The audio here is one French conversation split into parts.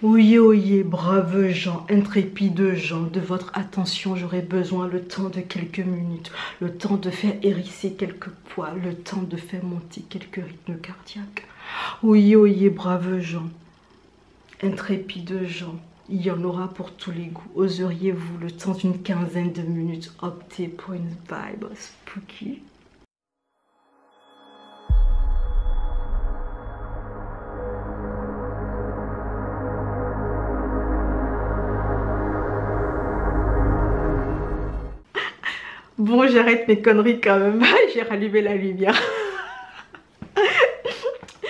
Oyez, oyez, braves gens, intrépides gens, de votre attention, j'aurai besoin le temps de quelques minutes, le temps de faire hérisser quelques poils, le temps de faire monter quelques rythmes cardiaques. Oyez, oyez, braves gens, intrépides gens, il y en aura pour tous les goûts. Oseriez-vous, le temps d'une quinzaine de minutes, opter pour une vibe spooky? Bon, j'arrête mes conneries quand même. J'ai rallumé la lumière.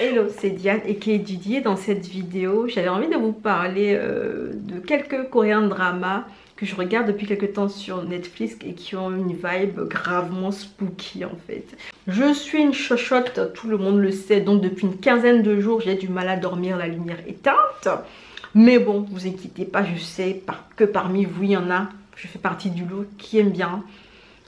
Hello, c'est Diane et Didier. Dans cette vidéo, j'avais envie de vous parler de quelques coréens dramas que je regarde depuis quelques temps sur Netflix et qui ont une vibe gravement spooky en fait. Je suis une chochotte, tout le monde le sait, donc depuis une quinzaine de jours, j'ai du mal à dormir, la lumière éteinte. Mais bon, vous inquiétez pas, je sais que parmi vous, il y en a, je fais partie du lot, qui aime bien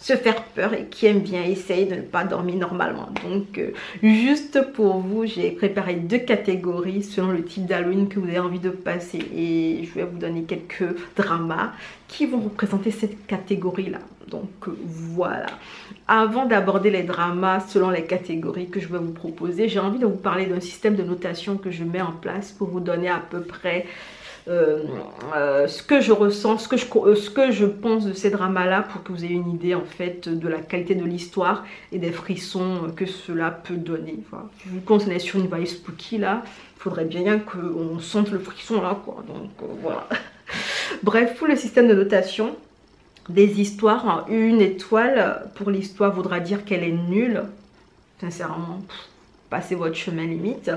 se faire peur et qui aime bien essayer de ne pas dormir normalement. Donc juste pour vous, j'ai préparé deux catégories selon le type d'Halloween que vous avez envie de passer et je vais vous donner quelques dramas qui vont représenter cette catégorie là. Donc voilà. Avant d'aborder les dramas selon les catégories que je vais vous proposer, j'ai envie de vous parler d'un système de notation que je mets en place pour vous donner à peu près ce que je ressens, ce que je pense de ces dramas-là pour que vous ayez une idée en fait de la qualité de l'histoire et des frissons que cela peut donner. Voilà. Vu qu'on est sur une vibe spooky là, il faudrait bien qu'on sente le frisson là quoi. Donc voilà. Bref, pour le système de notation des histoires, une étoile pour l'histoire voudra dire qu'elle est nulle. Sincèrement, passez votre chemin limite.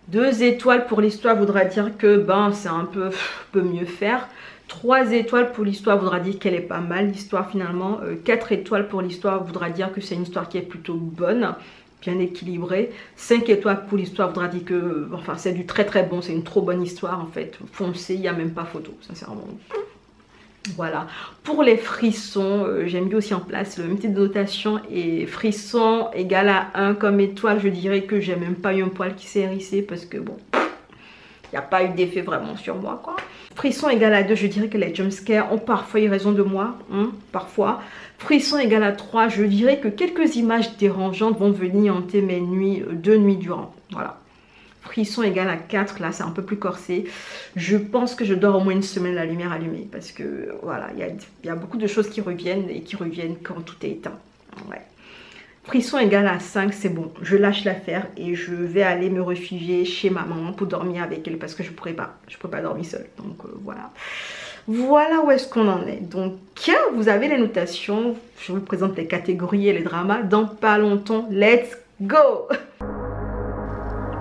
2 étoiles pour l'histoire voudra dire que ben c'est un peu peut mieux faire. 3 étoiles pour l'histoire voudra dire qu'elle est pas mal l'histoire finalement. 4 étoiles pour l'histoire voudra dire que c'est une histoire qui est plutôt bonne, bien équilibrée. 5 étoiles pour l'histoire voudra dire que enfin c'est du très très bon, c'est une trop bonne histoire en fait. Foncez, il n'y a même pas photo, sincèrement. Voilà, pour les frissons, j'ai mis aussi en place le même type de notation et frisson égale à 1 comme étoile, je dirais que j'ai même pas eu un poil qui s'est hérissé parce que bon, il n'y a pas eu d'effet vraiment sur moi quoi. Frisson égale à 2, je dirais que les jumpscares ont parfois eu raison de moi, parfois. Frisson égale à 3, je dirais que quelques images dérangeantes vont venir hanter mes nuits, 2 nuits durant, voilà. Frisson égale à 4, là c'est un peu plus corsé. Je pense que je dors au moins une semaine la lumière allumée parce que voilà, il y a beaucoup de choses qui reviennent et qui reviennent quand tout est éteint. Ouais. Frisson égale à 5, c'est bon, je lâche l'affaire et je vais aller me réfugier chez ma maman pour dormir avec elle parce que je pourrais pas dormir seule. Donc voilà. Voilà où est-ce qu'on en est. Donc vous avez les notations, je vous présente les catégories et les dramas dans pas longtemps. Let's go!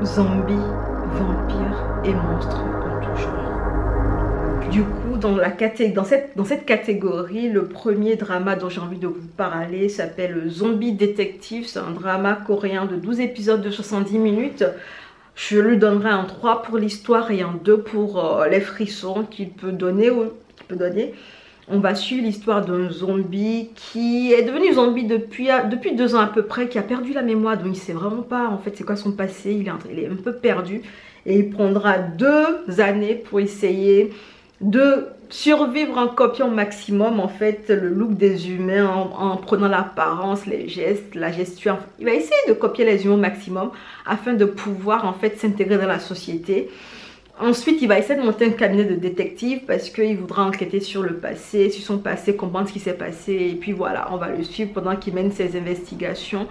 Zombies, vampires et monstres en tout genre. Du coup, dans cette catégorie, le premier drama dont j'ai envie de vous parler s'appelle Zombie Detective. C'est un drama coréen de 12 épisodes de 70 minutes. Je lui donnerai un 3 pour l'histoire et un 2 pour les frissons qu'il peut donner. On va suivre l'histoire d'un zombie qui est devenu zombie depuis 2 ans à peu près, qui a perdu la mémoire, donc il ne sait vraiment pas en fait c'est quoi son passé, il est un peu perdu et il prendra 2 années pour essayer de survivre en copiant au maximum en fait le look des humains, en prenant l'apparence, les gestes, la gestuelle. Il va essayer de copier les humains au maximum afin de pouvoir en fait s'intégrer dans la société. Ensuite, il va essayer de monter un cabinet de détective parce qu'il voudra enquêter sur le passé, sur son passé, comprendre ce qui s'est passé. Et puis voilà, on va le suivre pendant qu'il mène ses investigations.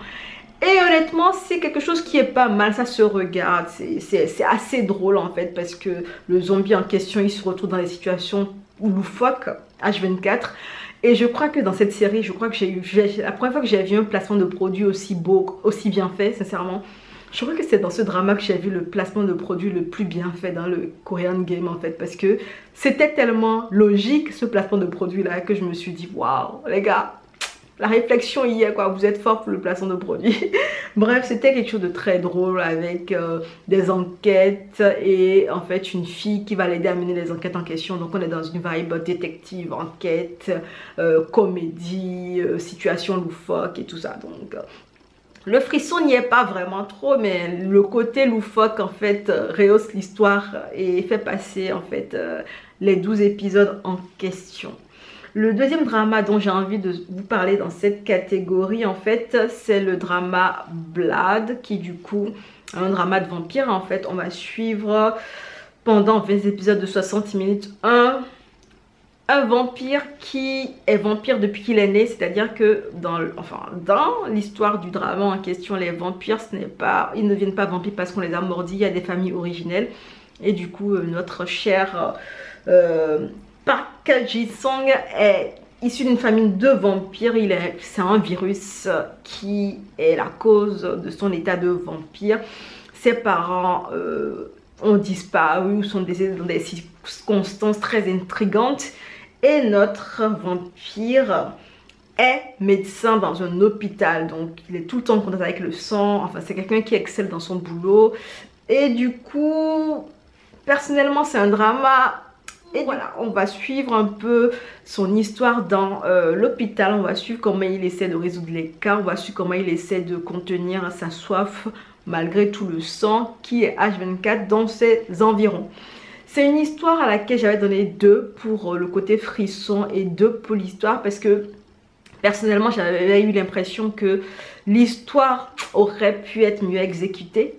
Et honnêtement, c'est quelque chose qui est pas mal, ça se regarde. C'est assez drôle en fait parce que le zombie en question, il se retrouve dans des situations loufoques, H24. Et je crois que dans cette série, je crois que la première fois que j'ai vu un placement de produit aussi beau, aussi bien fait, sincèrement. Je crois que c'est dans ce drama que j'ai vu le placement de produit le plus bien fait dans le Korean Game en fait. Parce que c'était tellement logique ce placement de produit là que je me suis dit waouh les gars, la réflexion y est quoi, vous êtes fort pour le placement de produit. Bref, c'était quelque chose de très drôle avec des enquêtes et en fait une fille qui va l'aider à mener les enquêtes en question. Donc on est dans une vibe détective, enquête, comédie, situation loufoque et tout ça. Donc Le frisson n'y est pas vraiment trop, mais le côté loufoque en fait rehausse l'histoire et fait passer en fait les 12 épisodes en question. Le deuxième drama dont j'ai envie de vous parler dans cette catégorie en fait, c'est le drama Blood, qui du coup est un drama de vampire. En fait, on va suivre pendant 20 épisodes de 60 minutes un vampire qui est vampire depuis qu'il est né, c'est-à-dire que dans l'histoire du drama en question, les vampires, ils ne viennent pas vampires parce qu'on les a mordis, il y a des familles originelles. Et du coup, notre cher Park Ji-sung est issu d'une famille de vampires. C'est un virus qui est la cause de son état de vampire. Ses parents ont disparu ou sont décédés dans des circonstances très intrigantes. Et notre vampire est médecin dans un hôpital, donc il est tout le temps en contact avec le sang. Enfin, c'est quelqu'un qui excelle dans son boulot. Et du coup, personnellement, c'est un drama. Et voilà, on va suivre un peu son histoire dans l'hôpital. On va suivre comment il essaie de résoudre les cas. On va suivre comment il essaie de contenir sa soif malgré tout le sang qui est H24 dans ses environs. C'est une histoire à laquelle j'avais donné 2 pour le côté frisson et 2 pour l'histoire, parce que personnellement j'avais eu l'impression que l'histoire aurait pu être mieux exécutée.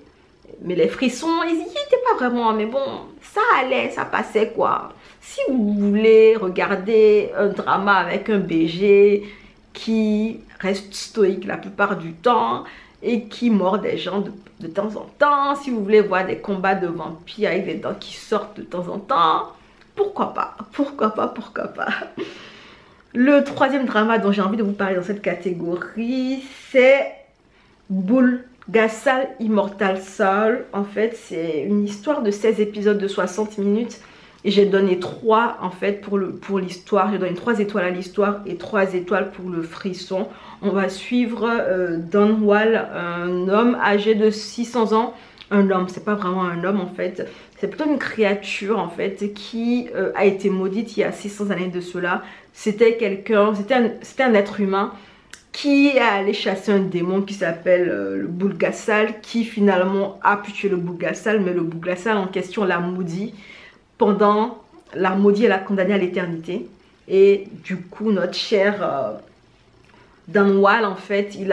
Mais les frissons, ils n'y étaient pas vraiment, mais bon, ça allait, ça passait quoi. Si vous voulez regarder un drama avec un BG qui reste stoïque la plupart du temps et qui mord des gens de temps en temps, si vous voulez voir des combats de vampires avec des dents qui sortent de temps en temps, pourquoi pas, pourquoi pas, pourquoi pas. Le troisième drama dont j'ai envie de vous parler dans cette catégorie, c'est Bulgasal Immortal Soul. En fait, c'est une histoire de 16 épisodes de 60 minutes. Et j'ai donné 3 en fait pour l'histoire. J'ai donné 3 étoiles à l'histoire et 3 étoiles pour le frisson. On va suivre Don Wall, un homme âgé de 600 ans. Un homme, c'est pas vraiment un homme en fait. C'est plutôt une créature en fait qui a été maudite il y a 600 années de cela. C'était quelqu'un, c'était un être humain qui est allé chasser un démon qui s'appelle le Bulgasal, qui finalement a pu tuer le Bulgasal, mais le Bulgasal en question l'a maudit. Pendant la maudit, elle l'a condamné à l'éternité. Et du coup, notre cher Dan Wall, en fait, il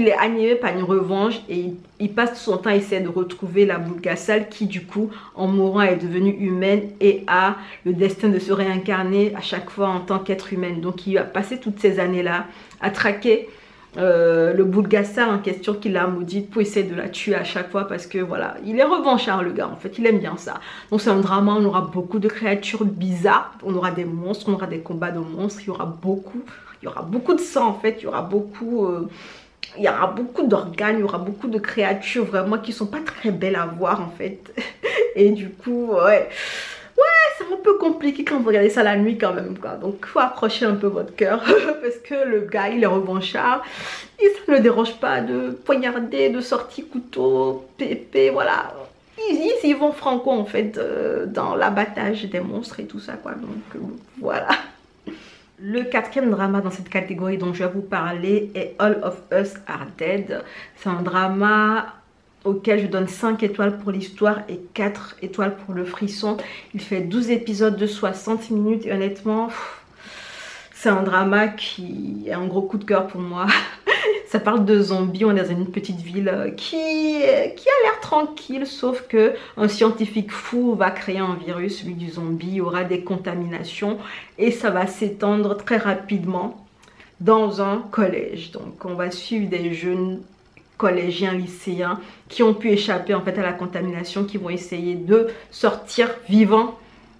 est animé par une revanche et il passe tout son temps à essayer de retrouver la Bulgasal qui, du coup, en mourant, est devenue humaine et a le destin de se réincarner à chaque fois en tant qu'être humaine. Donc, il a passé toutes ces années-là à traquer le Bulgasal en question qui l'a maudite pour essayer de la tuer à chaque fois parce que voilà, il est revanchard le gars en fait, il aime bien ça. Donc c'est un drama, on aura beaucoup de créatures bizarres, on aura des monstres, on aura des combats de monstres, il y aura beaucoup de sang en fait, il y aura beaucoup d'organes, il y aura beaucoup de créatures vraiment qui sont pas très belles à voir en fait. Et du coup, ouais, c'est un peu compliqué quand vous regardez ça la nuit quand même quoi. Donc il faut accrocher un peu votre cœur parce que le gars il est revanchard et ça ne le dérange pas de poignarder, de sortir couteau, pépé, voilà. Ils vont franco en fait dans l'abattage des monstres et tout ça quoi. Donc voilà. Le quatrième drama dans cette catégorie dont je vais vous parler est All of Us Are Dead. C'est un drama auquel je donne 5 étoiles pour l'histoire et 4 étoiles pour le frisson. Il fait 12 épisodes de 60 minutes et honnêtement, c'est un drama qui est un gros coup de cœur pour moi. Ça parle de zombies, on est dans une petite ville qui a l'air tranquille, sauf que un scientifique fou va créer un virus, celui du zombie, il y aura des contaminations et ça va s'étendre très rapidement dans un collège. Donc on va suivre des jeunes collégiens, lycéens qui ont pu échapper en fait à la contamination, qui vont essayer de sortir vivants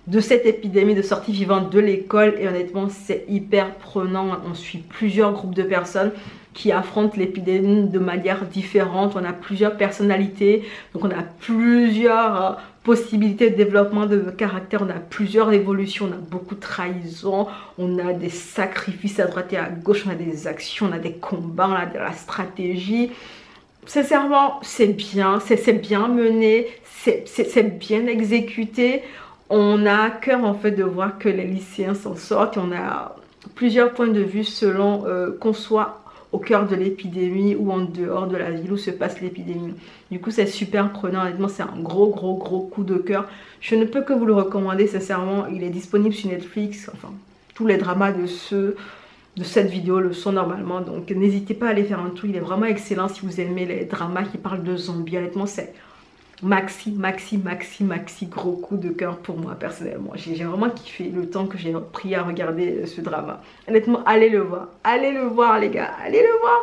de cette épidémie, de sortir vivants de l'école. Et honnêtement c'est hyper prenant, on suit plusieurs groupes de personnes qui affrontent l'épidémie de manière différente. On a plusieurs personnalités, donc on a plusieurs possibilités de développement de caractère, on a plusieurs évolutions, on a beaucoup de trahison, on a des sacrifices à droite et à gauche, on a des actions, on a des combats, on a de la stratégie. Sincèrement, c'est bien mené, c'est bien exécuté. On a à cœur en fait de voir que les lycéens s'en sortent et on a plusieurs points de vue selon qu'on soit au cœur de l'épidémie ou en dehors de la ville où se passe l'épidémie. Du coup, c'est super prenant. Honnêtement, c'est un gros coup de cœur. Je ne peux que vous le recommander, sincèrement. Il est disponible sur Netflix. Enfin, tous les dramas de cette vidéo le sont normalement. Donc, n'hésitez pas à aller faire un tour. Il est vraiment excellent si vous aimez les dramas qui parlent de zombies. Honnêtement, c'est maxi gros coup de cœur pour moi personnellement. J'ai vraiment kiffé le temps que j'ai pris à regarder ce drama. Honnêtement, allez le voir les gars, allez le voir.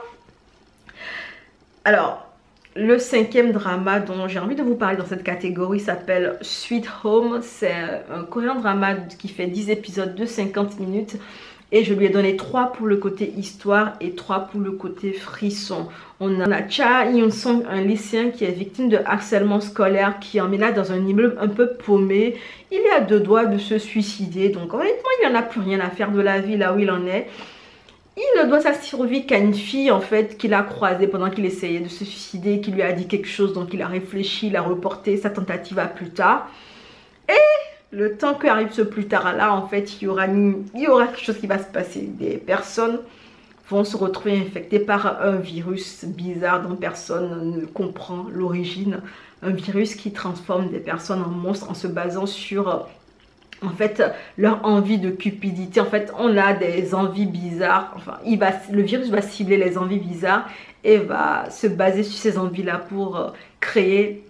Alors, le 5e drama dont j'ai envie de vous parler dans cette catégorie s'appelle Sweet Home. C'est un coréen drama qui fait 10 épisodes de 50 minutes. Et je lui ai donné 3 pour le côté histoire et 3 pour le côté frisson. On a Cha Hyun-sung, un lycéen qui est victime de harcèlement scolaire, qui est emmené dans un immeuble un peu paumé. Il est à 2 doigts de se suicider. Donc honnêtement, il n'en a plus rien à faire de la vie là où il en est. Il ne doit sa survie qu'à une fille en fait qu'il a croisée pendant qu'il essayait de se suicider, qui lui a dit quelque chose, donc il a réfléchi, il a reporté sa tentative à plus tard. Et le temps qu'arrive ce plus tard là, en fait, il y aura quelque chose qui va se passer. Des personnes vont se retrouver infectées par un virus bizarre dont personne ne comprend l'origine. Un virus qui transforme des personnes en monstres en se basant sur, en fait, leur envie de cupidité. En fait, on a des envies bizarres. Enfin, le virus va cibler les envies bizarres et va se baser sur ces envies-là pour créer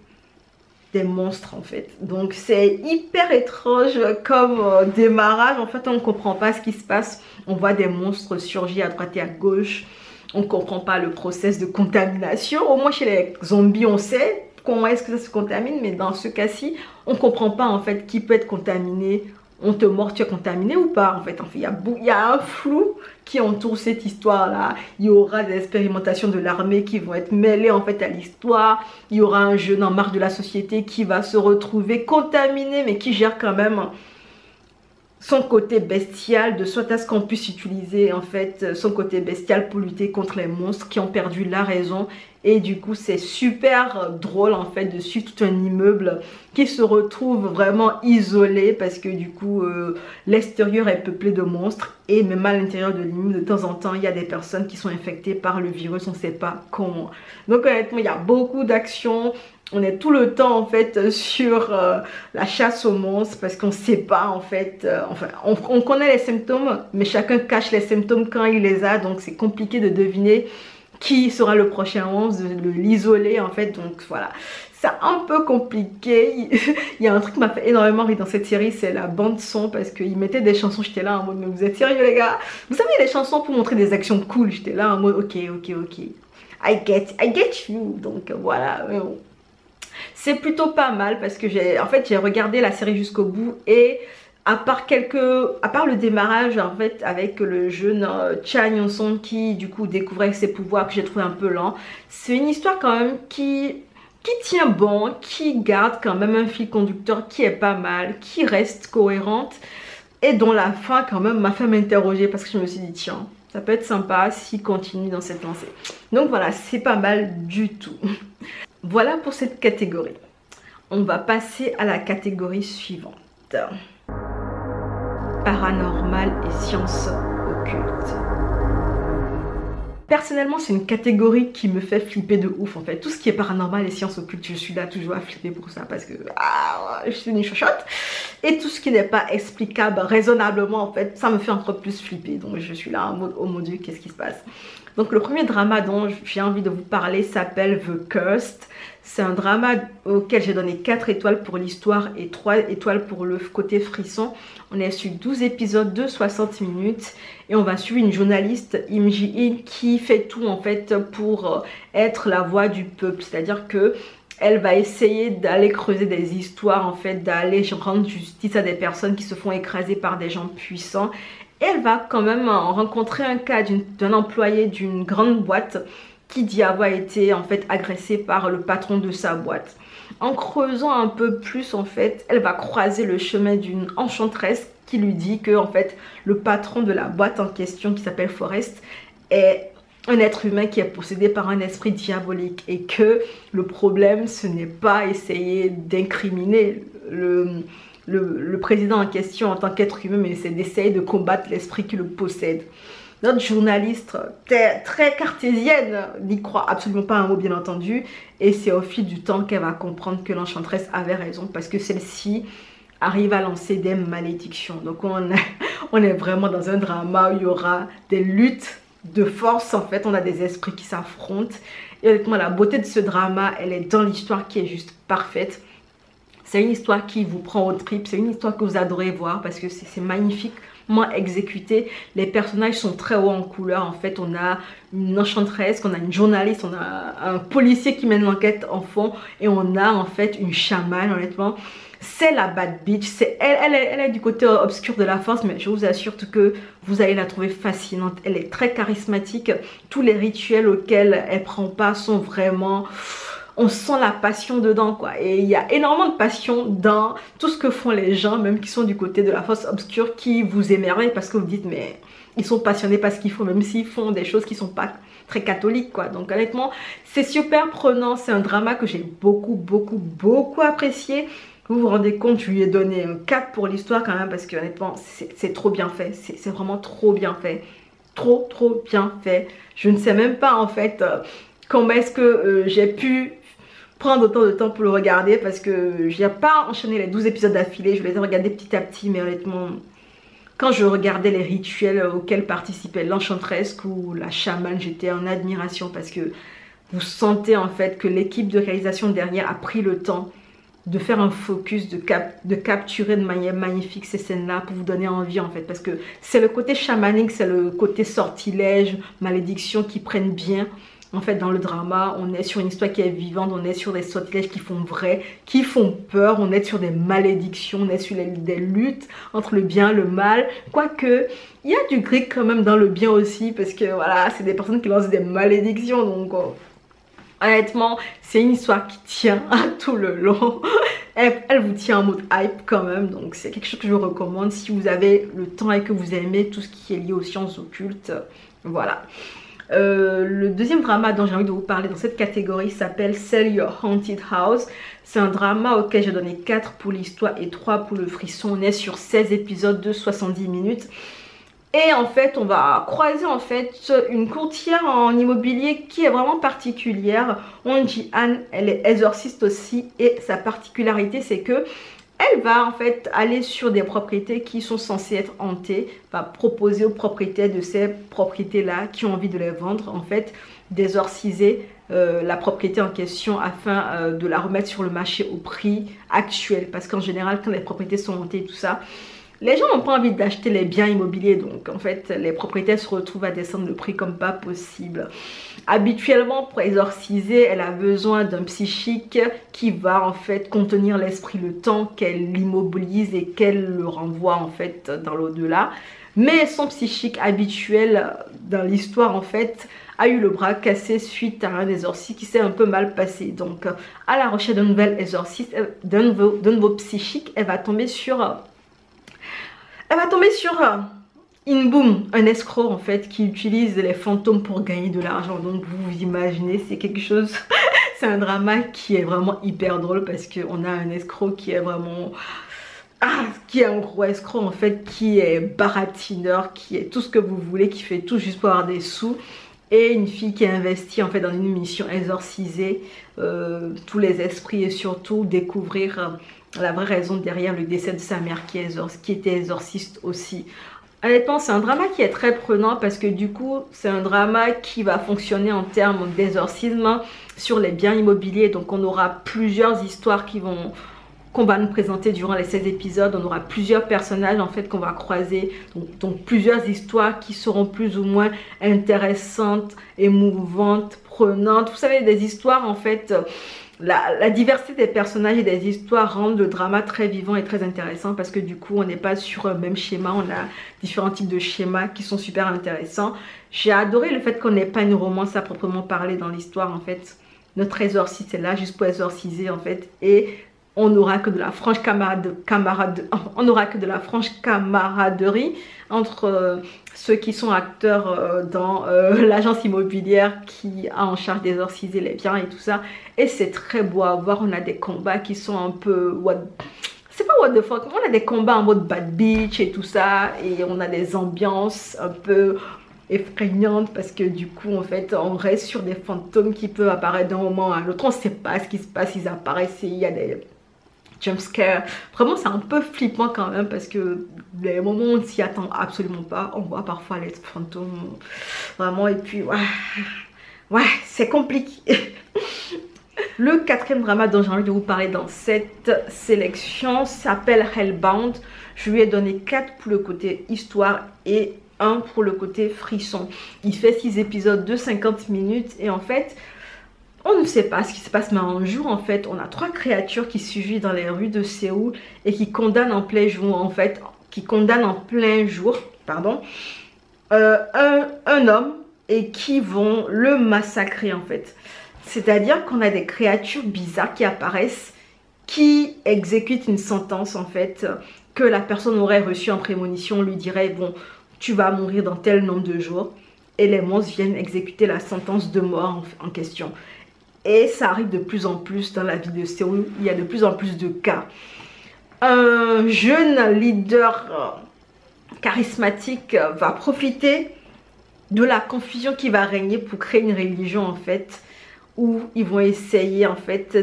des monstres en fait. Donc c'est hyper étrange comme démarrage. En fait, on ne comprend pas ce qui se passe. On voit des monstres surgir à droite et à gauche. On ne comprend pas le process de contamination. Au moins chez les zombies, on sait comment est-ce que ça se contamine. Mais dans ce cas-ci, on ne comprend pas en fait qui peut être contaminé. On te mord, tu es contaminé ou pas en fait. Il y a un flou qui entoure cette histoire-là. Il y aura des expérimentations de l'armée qui vont être mêlées en fait à l'histoire. Il y aura un jeune en marge de la société qui va se retrouver contaminé, mais qui gère quand même son côté bestial, de sorte à ce qu'on puisse utiliser en fait son côté bestial pour lutter contre les monstres qui ont perdu la raison. Et du coup c'est super drôle en fait de suivre tout un immeuble qui se retrouve vraiment isolé parce que du coup l'extérieur est peuplé de monstres et même à l'intérieur de l'immeuble de temps en temps il y a des personnes qui sont infectées par le virus, on ne sait pas comment. Donc honnêtement il y a beaucoup d'actions. On est tout le temps en fait sur la chasse aux monstres parce qu'on ne sait pas en fait, enfin on connaît les symptômes mais chacun cache les symptômes quand il les a, donc c'est compliqué de deviner qui sera le prochain monstre, de l'isoler en fait, donc voilà. C'est un peu compliqué. Il y a un truc qui m'a fait énormément rire dans cette série, c'est la bande son parce qu'ils mettaient des chansons, j'étais là en mode mais vous êtes sérieux les gars? Vous savez les chansons pour montrer des actions cool, j'étais là en mode ok. I get you, donc voilà. C'est plutôt pas mal parce que j'ai regardé la série jusqu'au bout et à part le démarrage en fait avec le jeune Cha Hyun-sung qui du coup découvrait ses pouvoirs que j'ai trouvé un peu lent, c'est une histoire quand même qui tient bon, qui garde quand même un fil conducteur qui est pas mal, qui reste cohérente et dont la fin quand même m'a fait m'interroger parce que je me suis dit tiens, ça peut être sympa s'il continue dans cette lancée. Donc voilà, c'est pas mal du tout. Voilà pour cette catégorie. On va passer à la catégorie suivante. Paranormal et sciences occultes. Personnellement, c'est une catégorie qui me fait flipper de ouf en fait. Tout ce qui est paranormal et sciences occultes, je suis là toujours à flipper pour ça parce que je suis une chochotte. Et tout ce qui n'est pas explicable raisonnablement en fait, ça me fait encore plus flipper. Donc je suis là en mode oh mon dieu, qu'est-ce qui se passe? Donc le premier drama dont j'ai envie de vous parler s'appelle The Cursed. C'est un drama auquel j'ai donné 4 étoiles pour l'histoire et 3 étoiles pour le côté frisson. On est sur 12 épisodes de 60 minutes et on va suivre une journaliste, Im Ji-in, qui fait tout en fait pour être la voix du peuple. C'est-à-dire que elle va essayer d'aller creuser des histoires, en fait, d'aller rendre justice à des personnes qui se font écraser par des gens puissants. Et elle va quand même rencontrer un cas d'un employé d'une grande boîte qui dit avoir été en fait agressé par le patron de sa boîte. En creusant un peu plus en fait, elle va croiser le chemin d'une enchanteresse qui lui dit que en fait le patron de la boîte en question qui s'appelle Forrest est un être humain qui est possédé par un esprit diabolique et que le problème ce n'est pas essayer d'incriminer le président en question en tant qu'être humain, mais c'est d'essayer de combattre l'esprit qui le possède. Notre journaliste, très cartésienne, n'y croit absolument pas un mot bien entendu. Et c'est au fil du temps qu'elle va comprendre que l'enchanteresse avait raison parce que celle-ci arrive à lancer des malédictions. Donc on est vraiment dans un drama où il y aura des luttes de force. En fait, on a des esprits qui s'affrontent. Et honnêtement, la beauté de ce drama, elle est dans l'histoire qui est juste parfaite. C'est une histoire qui vous prend au trip, c'est une histoire que vous adorez voir parce que c'est magnifiquement exécuté. Les personnages sont très hauts en couleur. En fait, on a une enchanteresse, on a une journaliste, on a un policier qui mène l'enquête en fond et on a en fait une chamane, honnêtement. C'est la bad bitch, elle est du côté obscur de la force, mais je vous assure que vous allez la trouver fascinante. Elle est très charismatique. Tous les rituels auxquels elle prend part sont vraiment... On sent la passion dedans, quoi. Et il y a énormément de passion dans tout ce que font les gens, même qui sont du côté de la force obscure, qui vous émerveillent parce que vous dites, mais ils sont passionnés par ce qu'ils font, même s'ils font des choses qui sont pas très catholiques, quoi. Donc honnêtement, c'est super prenant. C'est un drama que j'ai beaucoup apprécié. Vous vous rendez compte, je lui ai donné un 4 pour l'histoire quand même, parce que honnêtement, c'est trop bien fait. C'est vraiment trop bien fait. Trop bien fait. Je ne sais même pas en fait comment est-ce que j'ai pu prendre autant de temps pour le regarder, parce que je n'ai pas enchaîné les 12 épisodes d'affilée, je les ai regardés petit à petit, mais honnêtement, quand je regardais les rituels auxquels participait l'enchanteresse ou la chamane, j'étais en admiration parce que vous sentez en fait que l'équipe de réalisation derrière a pris le temps de faire un focus, de capturer de manière magnifique ces scènes-là pour vous donner envie en fait, parce que c'est le côté chamanique, c'est le côté sortilège, malédiction qui prennent bien. En fait, dans le drama, on est sur une histoire qui est vivante, on est sur des sortilèges qui font vrai, qui font peur, on est sur des malédictions, on est sur des luttes entre le bien et le mal. Quoique, il y a du gris quand même dans le bien aussi, parce que voilà, c'est des personnes qui lancent des malédictions, donc honnêtement, c'est une histoire qui tient à tout le long. Elle vous tient en mode hype quand même, donc c'est quelque chose que je vous recommande si vous avez le temps et que vous aimez tout ce qui est lié aux sciences occultes. Voilà. Le deuxième drama dont j'ai envie de vous parler dans cette catégorie s'appelle Sell Your Haunted House. C'est un drama auquel j'ai donné 4 pour l'histoire et 3 pour le frisson. On est sur 16 épisodes de 70 minutes. Et en fait, on va croiser en fait une courtière en immobilier qui est vraiment particulière. On dit Anne, elle est exorciste aussi. Et sa particularité, c'est que elle va en fait aller sur des propriétés qui sont censées être hantées, va proposer aux propriétaires de ces propriétés-là qui ont envie de les vendre, en fait, d'exorciser la propriété en question afin de la remettre sur le marché au prix actuel. Parce qu'en général, quand les propriétés sont hantées et tout ça, les gens n'ont pas envie d'acheter les biens immobiliers, donc en fait les propriétaires se retrouvent à descendre le prix comme pas possible. Habituellement, pour exorciser, elle a besoin d'un psychique qui va en fait contenir l'esprit le temps qu'elle l'immobilise et qu'elle le renvoie en fait dans l'au-delà. Mais son psychique habituel dans l'histoire en fait a eu le bras cassé suite à un exorcisme qui s'est un peu mal passé. Donc à la recherche d'un nouvel exorciste, d'un nouveau psychique, elle va tomber sur Inboom, un escroc en fait qui utilise les fantômes pour gagner de l'argent. Donc vous imaginez, c'est quelque chose, c'est un drama qui est vraiment hyper drôle parce qu'on a un escroc qui est vraiment... qui est un gros escroc en fait, qui est baratineur, qui est tout ce que vous voulez, qui fait tout juste pour avoir des sous. Et une fille qui est investie en fait dans une mission exorciser tous les esprits et surtout découvrir la vraie raison derrière le décès de sa mère qui était exorciste aussi. Honnêtement, c'est un drama qui est très prenant parce que du coup, c'est un drama qui va fonctionner en termes d'exorcisme sur les biens immobiliers. Donc on aura plusieurs histoires qu'on va nous présenter durant les 16 épisodes. On aura plusieurs personnages en fait qu'on va croiser, donc plusieurs histoires qui seront plus ou moins intéressantes, émouvantes, prenantes. Vous savez, des histoires en fait, la diversité des personnages et des histoires rendent le drama très vivant et très intéressant parce que du coup on n'est pas sur un même schéma, on a différents types de schémas qui sont super intéressants. J'ai adoré le fait qu'on n'ait pas une romance à proprement parler dans l'histoire en fait. Notre exorciste est là juste pour exorciser en fait, et on n'aura que de la franche camaraderie entre ceux qui sont acteurs dans l'agence immobilière qui a en charge d'exorciser les biens et tout ça. Et c'est très beau à voir. On a des combats qui sont un peu... C'est pas what the fuck. On a des combats en mode bad bitch et tout ça. Et on a des ambiances un peu effrayante parce que du coup en fait on reste sur des fantômes qui peuvent apparaître d'un moment à l'autre, on ne sait pas ce qui se passe, ils apparaissent et il y a des jumpscares. Vraiment c'est un peu flippant quand même parce que les moments où on ne s'y attend absolument pas, on voit parfois les fantômes vraiment et puis ouais c'est compliqué. Le quatrième drama dont j'ai envie de vous parler dans cette sélection s'appelle Hellbound. Je lui ai donné 4 pour le côté histoire et 1 pour le côté frisson. Il fait 6 épisodes de 50 minutes et en fait, on ne sait pas ce qui se passe, mais un jour en fait, on a 3 créatures qui surgissent dans les rues de Séoul et qui condamnent en plein jour en fait, un homme et qui vont le massacrer en fait. C'est-à-dire qu'on a des créatures bizarres qui apparaissent, qui exécutent une sentence en fait, que la personne aurait reçue en prémonition. On lui dirait, bon, tu vas mourir dans tel nombre de jours. Et les monstres viennent exécuter la sentence de mort en question. Et ça arrive de plus en plus dans la ville de Séoul. Il y a de plus en plus de cas. Un jeune leader charismatique va profiter de la confusion qui va régner pour créer une religion en fait, où ils vont essayer en fait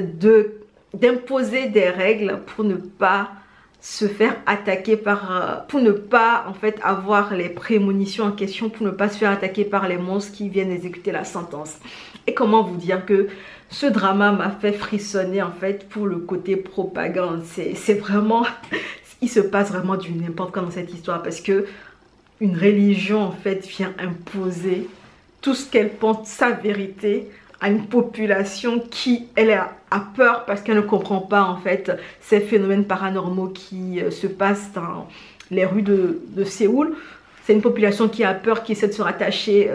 d'imposer des règles pour ne pas se faire attaquer par, pour ne pas en fait avoir les prémonitions en question, pour ne pas se faire attaquer par les monstres qui viennent exécuter la sentence. Et comment vous dire que ce drama m'a fait frissonner en fait pour le côté propagande. C'est vraiment, il se passe vraiment du n'importe quoi dans cette histoire parce que une religion en fait vient imposer tout ce qu'elle pense sa vérité à une population qui, elle a peur parce qu'elle ne comprend pas en fait ces phénomènes paranormaux qui se passent dans les rues de Séoul. C'est une population qui a peur, qui essaie de se rattacher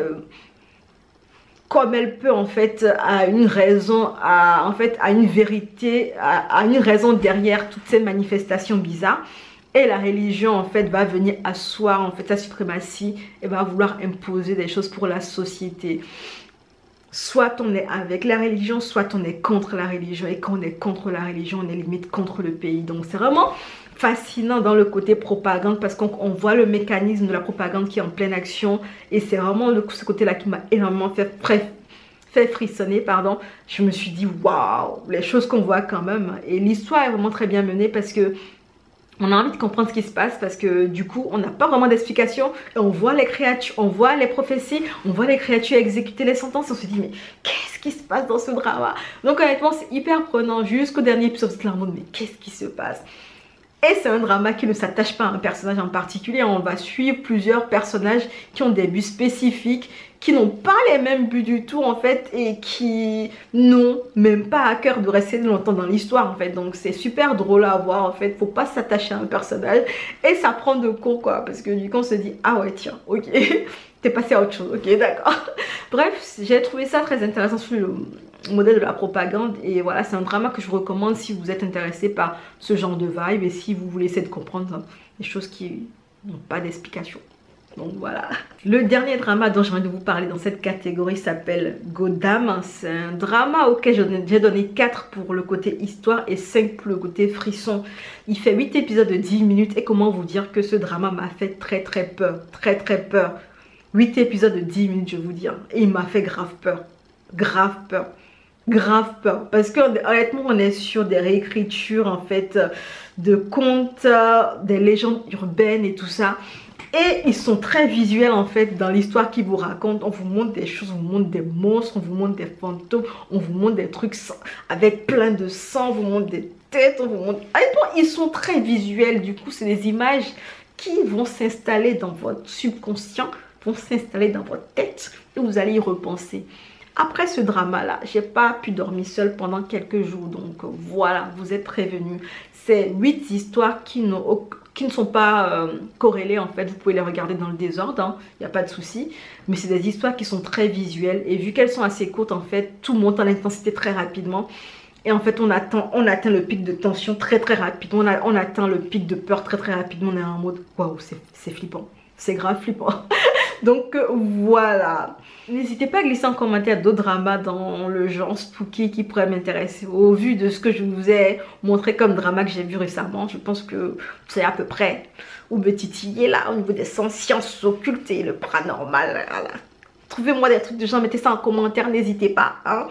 comme elle peut en fait à une raison, à une vérité, à une raison derrière toutes ces manifestations bizarres. Et la religion en fait va venir asseoir en fait sa suprématie et va vouloir imposer des choses pour la société. Soit on est avec la religion, soit on est contre la religion. Et quand on est contre la religion, on est limite contre le pays. Donc c'est vraiment fascinant dans le côté propagande parce qu'on voit le mécanisme de la propagande qui est en pleine action. Et c'est vraiment ce côté-là qui m'a énormément fait frissonner. Pardon. Je me suis dit, waouh, les choses qu'on voit quand même. Et l'histoire est vraiment très bien menée parce que on a envie de comprendre ce qui se passe parce que du coup on n'a pas vraiment d'explication et on voit les créatures, on voit les prophéties, on voit les créatures exécuter les sentences, on se dit mais qu'est-ce qui se passe dans ce drama? Donc honnêtement c'est hyper prenant jusqu'au dernier épisode, c'est là en mode mais qu'est-ce qui se passe? Et c'est un drama qui ne s'attache pas à un personnage en particulier, on va suivre plusieurs personnages qui ont des buts spécifiques, qui n'ont pas les mêmes buts du tout en fait et qui n'ont même pas à cœur de rester longtemps dans l'histoire en fait. Donc c'est super drôle à voir en fait, faut pas s'attacher à un personnage et ça prend de court quoi parce que du coup on se dit ah ouais tiens ok t'es passé à autre chose, ok d'accord. Bref j'ai trouvé ça très intéressant sur le modèle de la propagande et voilà c'est un drama que je vous recommande si vous êtes intéressé par ce genre de vibe et si vous voulez essayer de comprendre des choses qui n'ont pas d'explication. Donc voilà. Le dernier drama dont j'ai envie de vous parler dans cette catégorie s'appelle Godam. C'est un drama auquel j'ai donné 4 pour le côté histoire et 5 pour le côté frisson. Il fait 8 épisodes de 10 minutes et comment vous dire que ce drama m'a fait très peur. Très peur. 8 épisodes de 10 minutes je vous dis. Et il m'a fait grave peur. Grave peur. Parce que honnêtement on est sur des réécritures en fait de contes, des légendes urbaines et tout ça. Et ils sont très visuels en fait dans l'histoire qu'ils vous racontent. On vous montre des choses, on vous montre des monstres, on vous montre des fantômes, on vous montre des trucs avec plein de sang, on vous montre des têtes, on vous montre... Ils sont très visuels, du coup c'est des images qui vont s'installer dans votre subconscient, vont s'installer dans votre tête et vous allez y repenser. Après ce drama-là, j'ai pas pu dormir seule pendant quelques jours. Donc voilà, vous êtes prévenus. C'est 8 histoires qui ne sont pas corrélées en fait. Vous pouvez les regarder dans le désordre, il n'y a pas de souci. Mais c'est des histoires qui sont très visuelles. Et vu qu'elles sont assez courtes en fait, tout monte en intensité très rapidement. Et en fait, on atteint le pic de tension très rapidement. On atteint le pic de peur très rapidement. On est en mode, waouh, c'est flippant. C'est grave flippant. Donc voilà. N'hésitez pas à glisser en commentaire d'autres dramas dans le genre spooky qui pourraient m'intéresser. Au vu de ce que je vous ai montré comme drama que j'ai vu récemment, je pense que vous savez à peu près où me titiller là au niveau des sciences occultes et le paranormal. Voilà. Trouvez-moi des trucs de genre, mettez ça en commentaire, n'hésitez pas. Hein.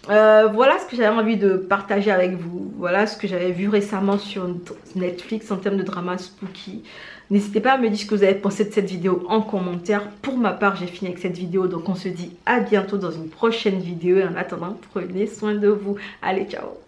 Voilà ce que j'avais envie de partager avec vous. Voilà ce que j'avais vu récemment sur Netflix en termes de drama spooky. N'hésitez pas à me dire ce que vous avez pensé de cette vidéo en commentaire. Pour ma part, j'ai fini avec cette vidéo. Donc on se dit à bientôt dans une prochaine vidéo. Et en attendant, prenez soin de vous. Allez, ciao!